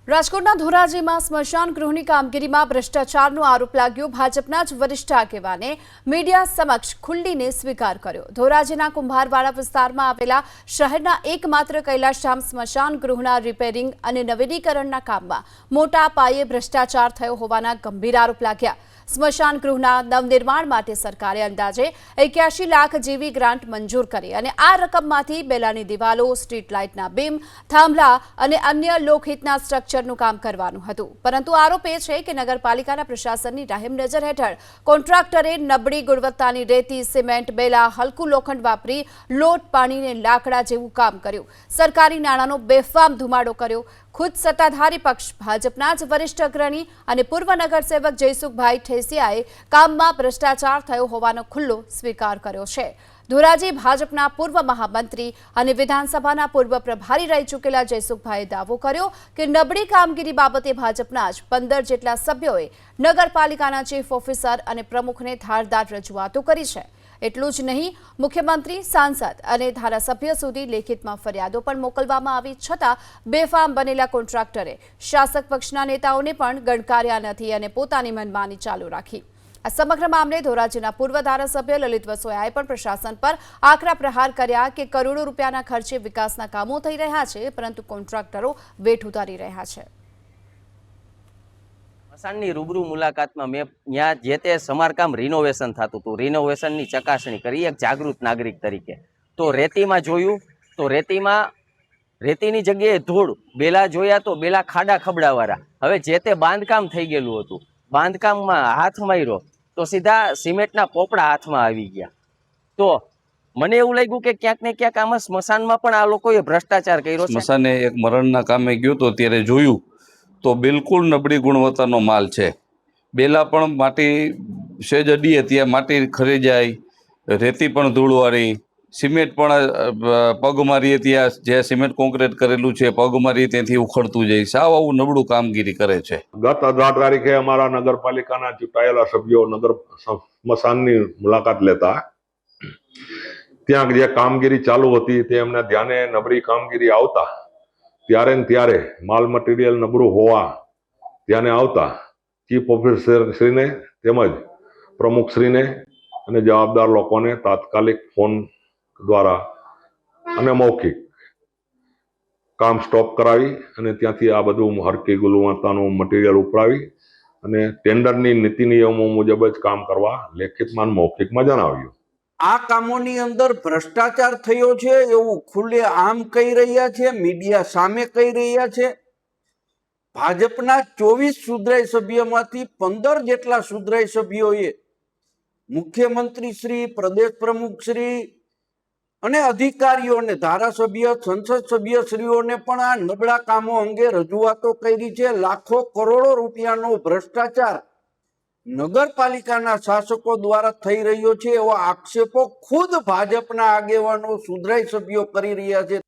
રાજકોટના ધોરાજીમાં સ્મશાન ગૃહની કામગીરીમાં ભ્રષ્ટાચારનો આરોપ લાગ્યો। ભાજપના જ વરિષ્ઠ આગેવાને મીડિયા સમક્ષ ખુલ્લીને સ્વીકાર કર્યો। ધોરાજીના કુંભારવાડા વિસ્તારમાં આવેલા શહેરના એકમાત્ર કૈલાશધામ સ્મશાન ગૃહના રિપેરિંગ અને નવીનીકરણના કામમાં મોટા પાયે ભ્રષ્ટાચાર થયો હોવાના ગંભીર આરોપ લાગ્યા। સ્મશાન ગૃહના નવનિર્માણ માટે સરકારે અંદાજે 81 લાખ જેવી ગ્રાન્ટ મંજૂર કરી અને આ રકમમાંથી બેલાની દિવાલો, સ્ટ્રીટ લાઇટના બીમ, થાંભલા અને અન્ય લોકહિતના સ્ટ્રક્ચરનું કામ કરવાનું હતું। પરંતુ આરોપ એ છે કે નગરપાલિકાના પ્રશાસનની રાહેમ નજર હેઠળ કોન્ટ્રાક્ટરે નબળી ગુણવત્તાની રેતી, સિમેન્ટ, બેલા, હલકું લોખંડ વાપરી લોટ પાણીને લાકડા જેવું કામ કર્યું। સરકારી નાણાંનો બેફામ ધુમાડો કર્યો। खुद सत्ताधारी पक्ष भाजपना ज वरिष्ठ अग्रणी और पूर्व नगरसेवक जयसुखभाई ठेसियाए काममां भ्रष्टाचार थयो होवानो खुल्लो स्वीकार कर्यो छे। धोराजी भाजपना पूर्व महामंत्री और विधानसभाना पूर्व प्रभारी रही चूकेला जयसुखभाई दावो कर्यो कि नबળી कामगीरी बाबते भाजपना ज 15 जेटला सभ्योए नगरपालिकाना चीफ ऑफिसर और प्रमुखने धारदार रजूआतो करी छे। એટલું જ નહીં, મુખ્યમંત્રી, સાંસદ અને ધારાસભ્ય સુધી લેખિતમાં ફરિયાદો પણ મોકલવામાં આવી છતાં બેફામ બનેલા કોન્ટ્રાક્ટરે શાસક પક્ષના નેતાઓને પણ ગણકાર્યા નથી અને પોતાની મનમાની ચાલુ રાખી। આ સમગ્ર મામલે ધોરાજીના પૂર્વ ધારાસભ્ય લલિત વસોયાએ પણ પ્રશાસન પર આકરા પ્રહાર કર્યા કે કરોડો રૂપિયાના ખર્ચે વિકાસના કામો થઈ રહ્યા છે, પરંતુ કોન્ટ્રાક્ટરો વેઠ ઉતારી રહ્યા છે। સ્મશાનની રૂબરૂ મુલાકાતમાં મેં ત્યાં જે તે સમારકામ રિનોવેશન થતું હતું, રિનોવેશનની ચકાસણી કરી એક જાગૃત નાગરિક તરીકે। તો રેતીમાં જોયું તો રેતીની જગ્યાએ ધૂળ, બેલા જોયા તો બેલા ખાડા ખબડાવાળા। હવે જે તે બાંધકામ થઈ ગયેલું હતું, બાંધકામમાં હાથ માર્યો તો સીધા સિમેન્ટના પોપડા હાથમાં આવી ગયા। તો મને એવું લાગ્યું કે ક્યાંક ને ક્યાંક આમાં સ્મશાનમાં પણ આ લોકોએ ભ્રષ્ટાચાર કર્યો છે। સ્મશાને એક મરણના કામે ગયો તો ત્યારે જોયું તો બિલકુલ નબળી ગુણવત્તાનો માલ છે। બેલા પણ માટી સેજ અડીએ ત્યાં માટી ખરી જાય, રેતી પણ ધૂળવાળી, સિમેન્ટ પણ પગ મારીએ ત્યાં જે સિમેન્ટ કોન્ક્રીટ કરેલું છે પગ મારીએ ત્યાંથી ઉખડતું જાય। સાવ આવું નબળું કામગીરી કરે છે। ગત 18 તારીખે અમારા નગરપાલિકાના ચૂંટાયેલા સભ્યો નગર સ્મશાનની મુલાકાત લેતા ત્યાં જે કામગીરી ચાલુ હતી તે એમને ધ્યાને નબળી કામગીરી આવતા ત્યારે ને ત્યારે માલ મટીરિયલ નબળું હોવા ધ્યાને આવતા ચીફ ઓફિસર શ્રીને તેમજ પ્રમુખશ્રીને અને જવાબદાર લોકોને તાત્કાલિક ફોન દ્વારા અને મૌખિક કામ સ્ટોપ કરાવી અને ત્યાંથી આ બધું હરકી ગુણવત્તાનું મટીરિયલ ઉપડાવી અને ટેન્ડરની નીતિ નિયમો મુજબ જ કામ કરવા લેખિતમાં મૌખિકમાં જણાવ્યું। આ કામોની અંદર ભ્રષ્ટાચાર થયો છે એવું ખુલ્લે આમ કહી રહ્યા છે, મીડિયા સામે કહી રહ્યા છે। ભાજપના 24 સુધરાઈ સભ્યમાંથી 15 જેટલા સુધરાઈ સભ્યોએ મુખ્યમંત્રી શ્રી, પ્રદેશ પ્રમુખ શ્રી અને અધિકારીઓને, ધારાસભ્ય, સંસદ સભ્યશ્રીઓને પણ આ નબળા કામો અંગે રજૂઆતો કરી છે। લાખો કરોડો રૂપિયાનો ભ્રષ્ટાચાર નગરપાલિકાના શાસકો દ્વારા થઈ રહ્યો છે એવા આક્ષેપો ખુદ ભાજપના આગેવાનો, સુધરાઈ સભ્યો કરી રહ્યા છે।